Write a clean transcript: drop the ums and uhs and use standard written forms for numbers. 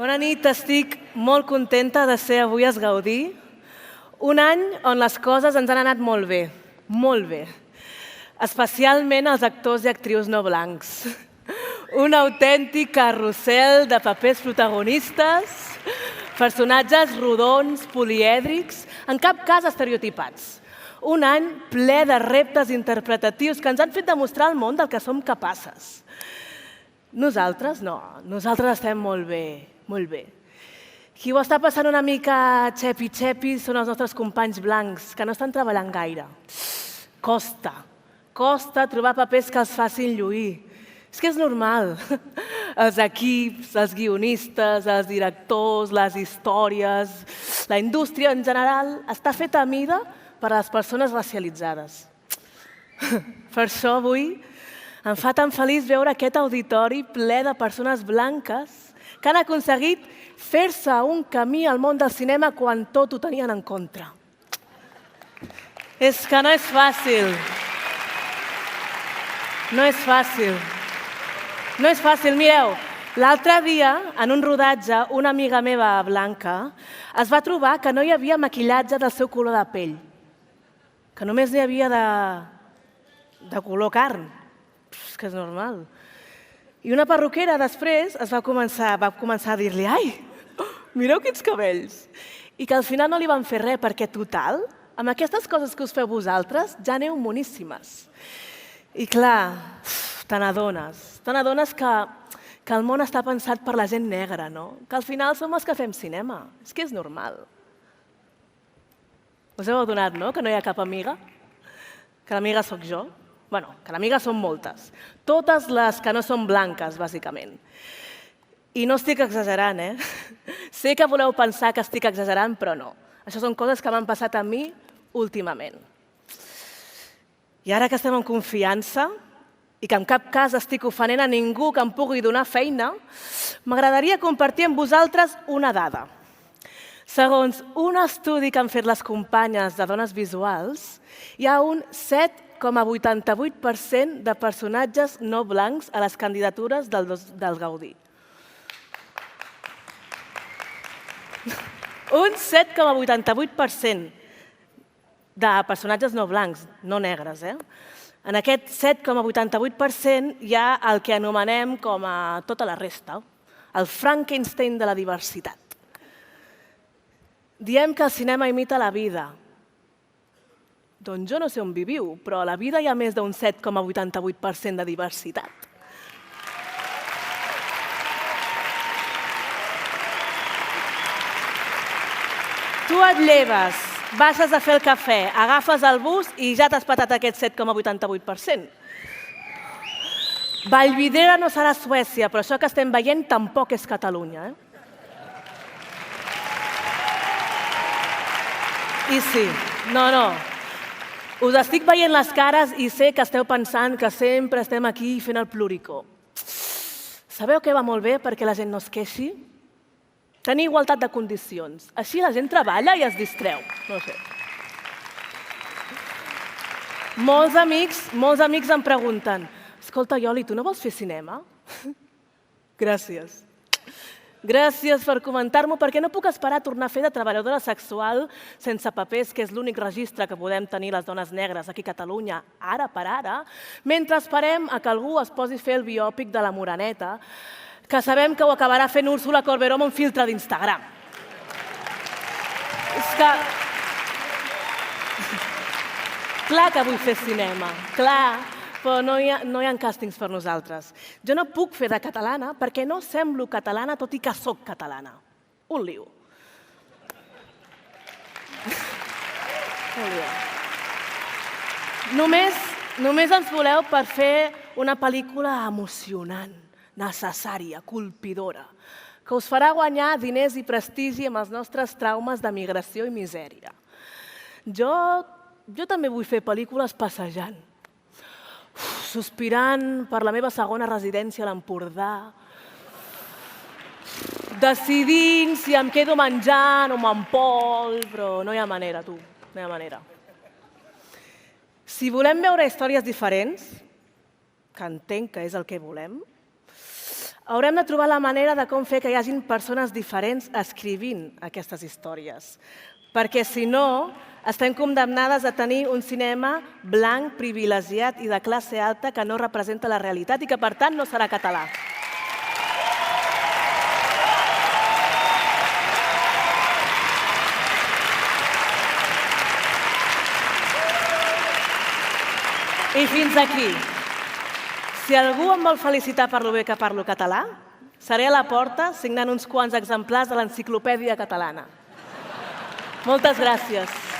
Bona nit, estic molt contenta de ser avui a Gaudí. Un any on les coses ens han anat molt bé, molt bé. Especialment els actors i actrius no blancs. Un autèntic carrusel de papers protagonistes, personatges rodons, polièdrics, en cap cas estereotipats. Un any ple de reptes interpretatius que ens han fet demostrar al món del que som capaces. Nosaltres no, nosaltres estem molt bé, molt bé. Qui ho està passant una mica xepi-xepi són els nostres companys blancs, que no estan treballant gaire. Costa trobar papers que els facin lluir. És que és normal. Els equips, els guionistes, els directors, les històries, la indústria en general està feta a mida per a les persones racialitzades. Per això avui em fa tan feliç veure aquest auditori ple de persones blanques que han aconseguit fer-se un camí al món del cinema quan tot ho tenien en contra. És que no és fàcil. No és fàcil. No és fàcil. Mireu, l'altre dia, en un rodatge, una amiga meva blanca es va trobar que no hi havia maquillatge del seu color de pell, que només n'hi havia de color carn. És que és normal. I una perruquera després va començar a dir-li «Ai, mireu quins cabells!» I que al final no li van fer res perquè, total, amb aquestes coses que us feu vosaltres, ja aneu moníssimes. I clar, te n'adones que el món està pensat per la gent negra, no? Que al final som els que fem cinema. És que és normal. Us heu adonat, no?, que no hi ha cap amiga? Que l'amiga sóc jo? Bé, que l'amiga són moltes. Totes les que no són blanques, bàsicament. I no estic exagerant, Sé que voleu pensar que estic exagerant, però no. Això són coses que m'han passat a mi últimament. I ara que estem en confiança i que en cap cas estic ofenent a ningú que em pugui donar feina, m'agradaria compartir amb vosaltres una dada. Segons un estudi que han fet les companyes de dones visuals, hi ha un 7,88% de personatges no blancs a les candidatures del Gaudí. Un 7,88% de personatges no blancs, no negres. En aquest 7,88% hi ha el que anomenem com a tota la resta, el Frankenstein de la diversitat. Diem que el cinema imita la vida. Doncs jo no sé on viviu, però a la vida hi ha més d'un 7,88% de diversitat. Tu et lleves, baixes a fer el cafè, agafes el bus i ja t'has patat aquest 7,88%. Vallvidrera no serà Suècia, però això que estem veient tampoc és Catalunya. I sí, no. Us estic veient les cares i sé que esteu pensant que sempre estem aquí fent el ploricó. Sabeu què va molt bé perquè la gent no es queixi? Tenir igualtat de condicions. Així la gent treballa i es distreu. No sé. Molts amics em pregunten «Escolta, Ioli, tu no vols fer cinema?» Gràcies. Gràcies per comentar-m'ho, perquè no puc esperar a tornar a fer de treballadora sexual sense papers, que és l'únic registre que podem tenir les dones negres aquí a Catalunya, ara per ara, mentre esperem a que algú es posi a fer el biòpic de la Moreneta, que sabem que ho acabarà fent Úrsula Corberó amb un filtre d'Instagram. És que... Clar que vull fer cinema, clar, però no hi ha càstings per nosaltres. Jo no puc fer de catalana perquè no semblo catalana, tot i que soc catalana. Un lío. Només ens voleu per fer una pel·lícula emocionant, necessària, colpidora, que us farà guanyar diners i prestigi amb els nostres traumes de migració i misèria. Jo també vull fer pel·lícules passejant, sospirant per la meva segona residència a l'Empordà, decidint si em quedo menjant o m'empol, però no hi ha manera, tu, no hi ha manera. Si volem veure històries diferents, que entenc que és el que volem, Haurem de trobar la manera de com fer que hi hagin persones diferents escrivint aquestes històries. Perquè, si no, estem condemnades a tenir un cinema blanc, privilegiat i de classe alta que no representa la realitat i que, per tant, no serà català. I fins aquí. Si algú em vol felicitar per lo bé que parlo català, seré a la porta signant uns quants exemplars de l'enciclopèdia catalana. Moltes gràcies.